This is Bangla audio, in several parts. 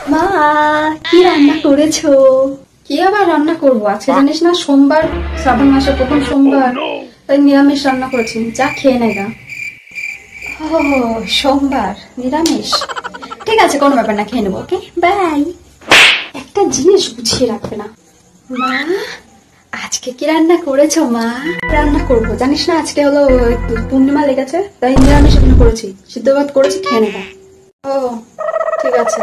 মা, কি রান্না করেছো? কি আবার রান্না করবো? আজকে জানিস না সোমবার, শ্রাবণ মাসের প্রথম সোমবার, তাই নিরামিষ রান্না করেছি। যা খেয়ে নেগা। ও, সোমবার নিরামিষ। ঠিক আছে, কোনো ব্যাপার না, খেয়ে নেবো। ওকে, বাই। একটা জিনিস গুছিয়ে রাখবে না। মা, আজকে কি রান্না করেছো মা? রান্না করবো জানিস না, আজকে হলো পূর্ণিমা লেগেছে, তাই নিরামিষ রান্না করেছি। সিদ্ধ ভাত করেছি, খেয়ে নেগা। ও, ঠিক আছে।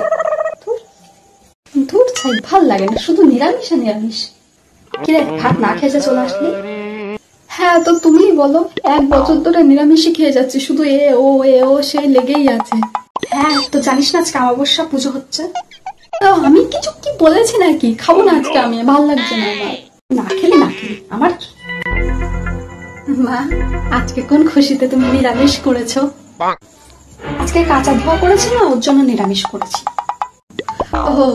ধুর ছাই, ভাল লাগে না, শুধু নিরামিষ আর নিরামিষ। কিরে, ভাত না খেয়ে চলে আসলি? হ্যাঁ, তো তুমিই বলো। 1 বছর ধরে নিরামিষই খেয়ে যাচ্ছি, শুধু এ ও সেই লেগেই আছে। হ্যাঁ, তো জানিস না আজকে অমাবস্যা পুজো হচ্ছে। তো আমি কিছু কি বলেছি নাকি? খাবো না আজকে, আমি ভাল লাগছে না আমার। না খেলে আমার কি? মা, আজকে কোন খুশিতে তুমি নিরামিষ করেছো? আজকে কাঁচা ধোয়া করেছি না, ওর জন্য নিরামিষ করেছি। ও,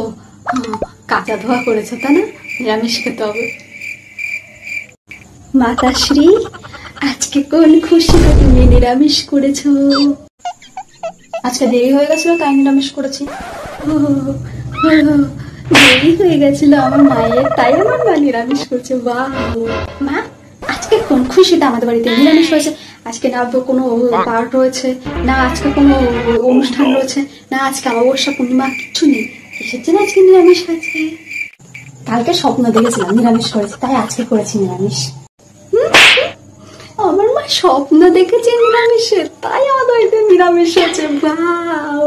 কাঁচা ধোয়া করেছো তা না, নিরামিষ খেতে হবে। মাতাশ্রী, আজকে কোন খুশিতে তুমি নিরামিষ করেছো? আজকে দেরি হয়ে গেছিল, তাই নিরামিষ করেছি। দেরি হয়ে গেছিল আমার মায়ের, তাই আমার মা নিরামিষ করছে। বাহ মা, আজকে কোন খুশিতে আমাদের বাড়িতে নিরামিষ হয়েছে? আজকে না কোনো বার রয়েছে, না আজকে কোনো অনুষ্ঠান রয়েছে, না আজকে অমাবস্যা পূর্ণিমা, কিচ্ছু নেই। কিসের জন্য আজকে নিরামিষ হয়েছে? কালকে স্বপ্ন দেখেছিলাম নিরামিষ করেছি, তাই আজকে করেছি নিরামিষ। আমার মা স্বপ্ন দেখেছে নিরামিষের, তাই আমাদের বাড়িতে নিরামিষ হয়েছে। বাহ।